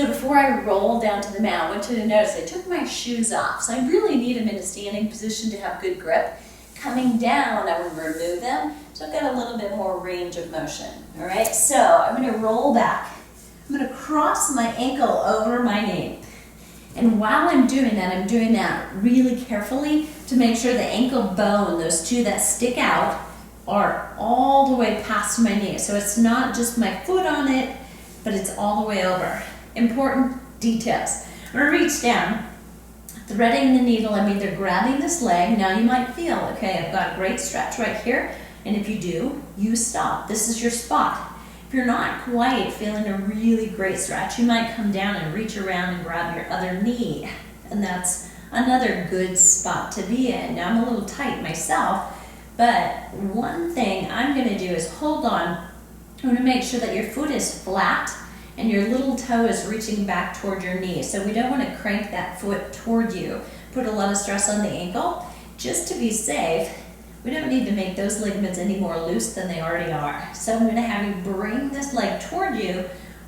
So before I roll down to the mat, I want you to notice I took my shoes off. So I really need them in a standing position to have good grip. Coming down, I would remove them. So I've got a little bit more range of motion. All right, so I'm gonna roll back. I'm gonna cross my ankle over my knee. And while I'm doing that really carefully to make sure the ankle bone, those two that stick out, are all the way past my knee. So it's not just my foot on it, but it's all the way over. Important details. I'm gonna reach down, threading the needle. I'm either grabbing this leg. Now you might feel, okay, I've got a great stretch right here. And if you do, you stop. This is your spot. If you're not quite feeling a really great stretch, you might come down and reach around and grab your other knee. And that's another good spot to be in. Now I'm a little tight myself, but one thing I'm gonna do is hold on. I'm gonna make sure that your foot is flat and your little toe is reaching back toward your knee. So we don't want to crank that foot toward you. Put a lot of stress on the ankle. Just to be safe, we don't need to make those ligaments any more loose than they already are. So I'm going to have you bring this leg toward you,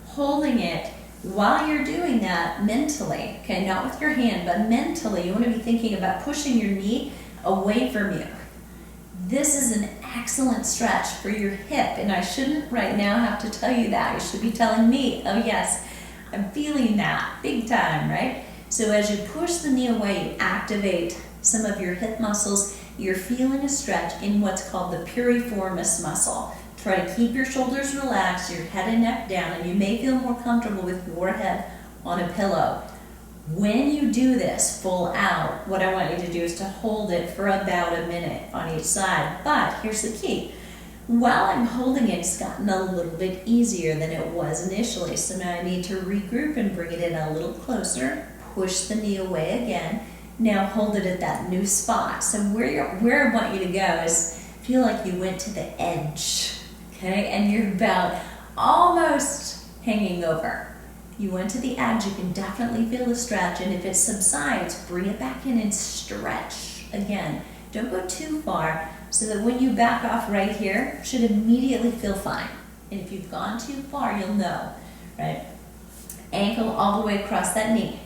holding it while you're doing that mentally. Okay, not with your hand, but mentally. You want to be thinking about pushing your knee away from you. This is an excellent stretch for your hip, and I shouldn't right now have to tell you that. You should be telling me, oh yes, I'm feeling that big time, right? So as you push the knee away, you activate some of your hip muscles. You're feeling a stretch in what's called the piriformis muscle. Try to keep your shoulders relaxed, your head and neck down, and you may feel more comfortable with your head on a pillow. When you do this full out, what I want you to do is to hold it for about a minute on each side. But here's the key. While I'm holding it, it's gotten a little bit easier than it was initially. So now I need to regroup and bring it in a little closer. Push the knee away again. Now hold it at that new spot. So where I want you to go is feel like you went to the edge, okay? And you're about almost hanging over. You went to the edge, you can definitely feel the stretch, and if it subsides, bring it back in and stretch again. Don't go too far, so that when you back off right here, you should immediately feel fine. And if you've gone too far, you'll know, right? Ankle all the way across that knee.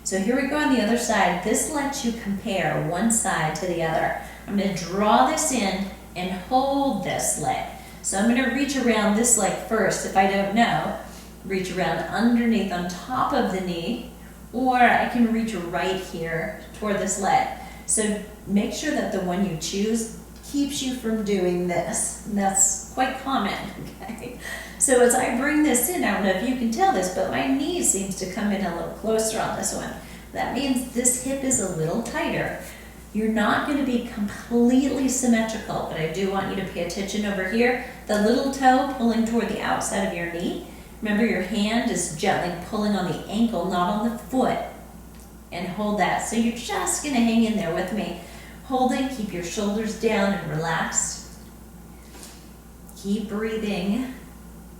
So here we go on the other side. This lets you compare one side to the other. I'm going to draw this in and hold this leg. So I'm going to reach around this leg first. If I don't know, reach around underneath on top of the knee, or I can reach right here toward this leg. So make sure that the one you choose keeps you from doing this. And that's quite common, okay? So as I bring this in, I don't know if you can tell this, but my knee seems to come in a little closer on this one. That means this hip is a little tighter. You're not going to be completely symmetrical, but I do want you to pay attention over here. The little toe pulling toward the outside of your knee. Remember, your hand is gently pulling on the ankle, not on the foot. And hold that. So you're just going to hang in there with me. Holding, keep your shoulders down and relaxed. Keep breathing.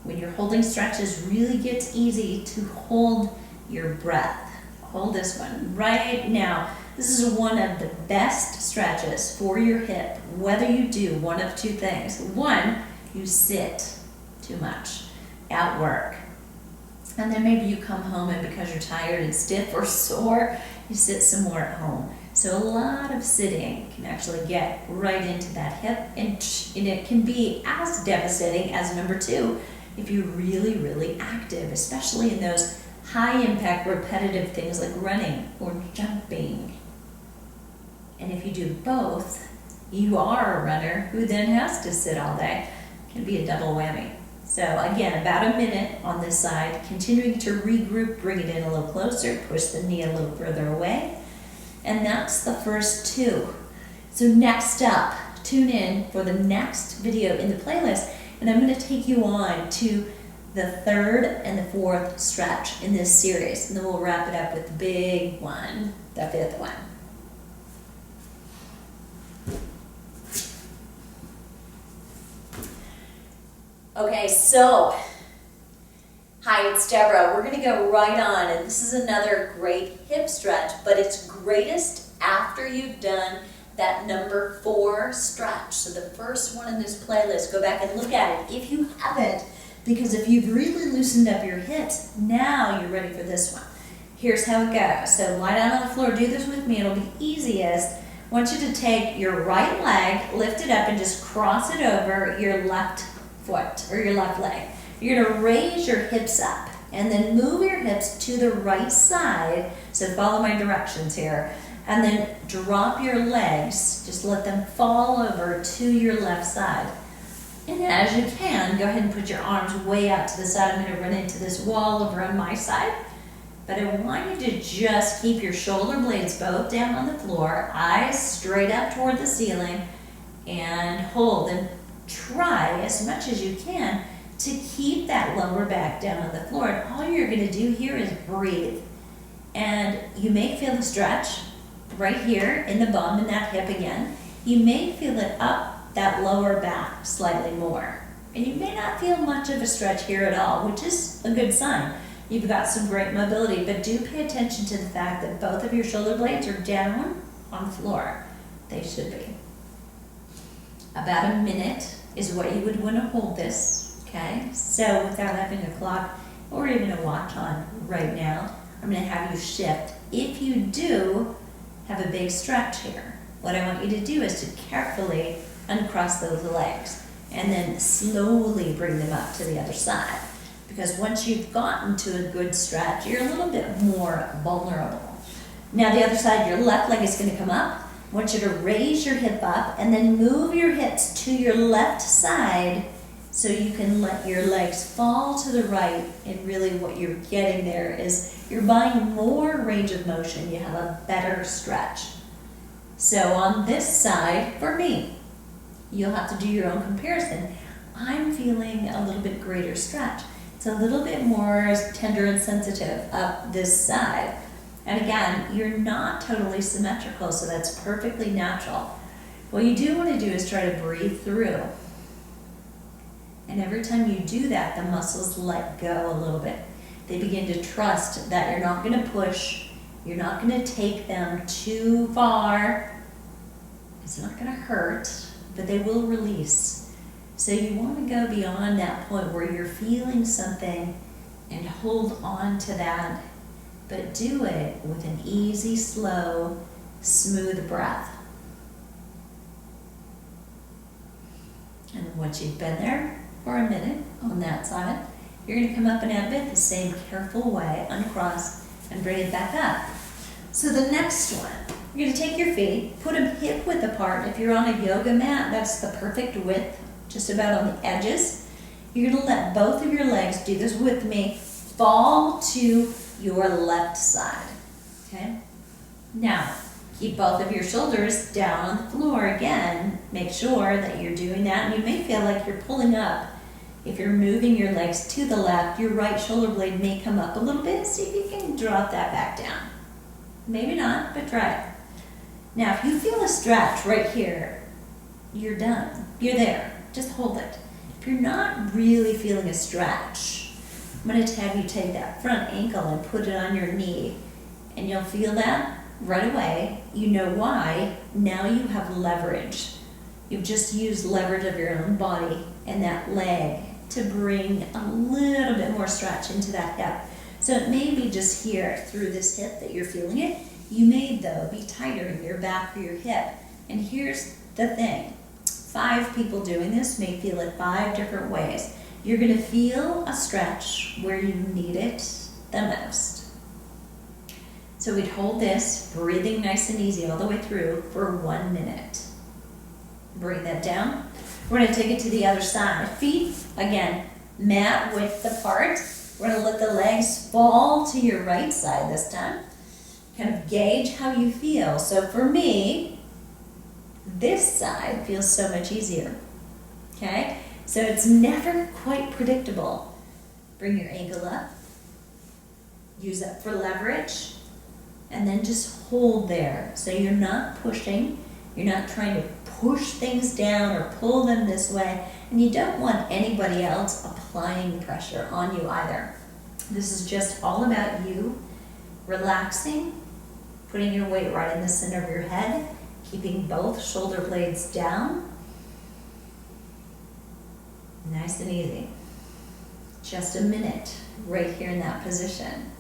When you're holding stretches, really gets easy to hold your breath. Hold this one right now. This is one of the best stretches for your hip, whether you do one of two things. One, you sit too much at work. And then maybe you come home and because you're tired and stiff or sore, you sit some more at home. So a lot of sitting can actually get right into that hip, and it can be as devastating as number two if you're really, really active, especially in those high impact repetitive things like running or jumping. And if you do both, you are a runner who then has to sit all day. It can be a double whammy. So again, about a minute on this side, continuing to regroup, bring it in a little closer, push the knee a little further away. And that's the first two. So next up, tune in for the next video in the playlist, and I'm going to take you on to the third and the fourth stretch in this series. And then we'll wrap it up with the big one, the fifth one. Okay, so, hi, it's Deborah. We're going to go right on, and this is another great hip stretch, but it's greatest after you've done that number 4 stretch. So the first one in this playlist, go back and look at it if you haven't, Because if you've really loosened up your hips, now you're ready for this one. Here's how it goes. So lie down on the floor, do this with me, it'll be easiest. I want you to take your right leg, lift it up, and just cross it over your left foot or your left leg. You're gonna raise your hips up and then move your hips to the right side. So follow my directions here. And then drop your legs, just let them fall over to your left side. And as you can, go ahead and put your arms way out to the side. I'm gonna run into this wall over on my side. But I want you to just keep your shoulder blades both down on the floor, eyes straight up toward the ceiling, and hold. And try as much as you can to keep that lower back down on the floor. And all you're gonna do here is breathe. And you may feel the stretch right here in the bum and that hip again. You may feel it up that lower back slightly more. And you may not feel much of a stretch here at all, which is a good sign. You've got some great mobility, but do pay attention to the fact that both of your shoulder blades are down on the floor. They should be. About a minute is what you would want to hold this, okay? So without having a clock or even a watch on right now, I'm gonna have you shift. If you do have a big stretch here, what I want you to do is to carefully uncross those legs and then slowly bring them up to the other side. Because once you've gotten to a good stretch, you're a little bit more vulnerable. Now the other side, your left leg is gonna come up. I want you to raise your hip up and then move your hips to your left side so you can let your legs fall to the right. And really what you're getting there is you're buying more range of motion. You have a better stretch. So on this side, for me, you'll have to do your own comparison. I'm feeling a little bit greater stretch. It's a little bit more tender and sensitive up this side. And again, you're not totally symmetrical, so that's perfectly natural. What you do want to do is try to breathe through. And every time you do that, the muscles let go a little bit. They begin to trust that you're not going to push, you're not going to take them too far. It's not going to hurt, but they will release. So you want to go beyond that point where you're feeling something and hold on to that, but do it with an easy, slow, smooth breath. And once you've been there for a minute on that side, you're going to come up and out of it the same careful way, uncross, and bring it back up. So the next one, you're going to take your feet, put them hip width apart. If you're on a yoga mat, that's the perfect width, just about on the edges. You're going to let both of your legs, do this with me, fall to your left side, okay? Now, keep both of your shoulders down on the floor again. Make sure that you're doing that, and you may feel like you're pulling up. If you're moving your legs to the left, your right shoulder blade may come up a little bit. See if you can drop that back down. Maybe not, but try it. Now, if you feel a stretch right here, you're done. You're there. Just hold it. If you're not really feeling a stretch, I'm going to have you take that front ankle and put it on your knee. And you'll feel that right away. You know why. Now you have leverage. You've just used leverage of your own body and that leg to bring a little bit more stretch into that hip. So it may be just here through this hip that you're feeling it. You may, though, be tighter in your back or your hip. And here's the thing. 5 people doing this may feel it 5 different ways. You're going to feel a stretch where you need it the most. So we'd hold this, breathing nice and easy all the way through for 1 minute. Bring that down. We're going to take it to the other side. Feet, again, mat width apart. We're going to let the legs fall to your right side this time. Kind of gauge how you feel. So for me, this side feels so much easier. Okay? So it's never quite predictable. Bring your ankle up. Use that for leverage. And then just hold there. So you're not pushing. You're not trying to push things down or pull them this way. And you don't want anybody else applying pressure on you either. This is just all about you relaxing, putting your weight right in the center of your head, keeping both shoulder blades down. Nice and easy. Just a minute right here in that position.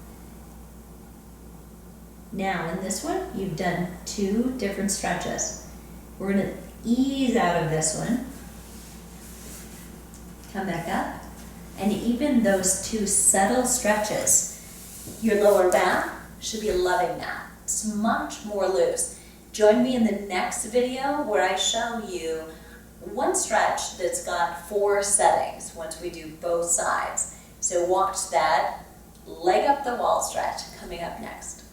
Now in this one, you've done 2 different stretches. We're going to ease out of this one. Come back up. And even those 2 subtle stretches, your lower back should be loving that. It's much more loose. Join me in the next video where I show you one stretch that's got 4 settings once we do both sides. So watch that leg up the wall stretch coming up next.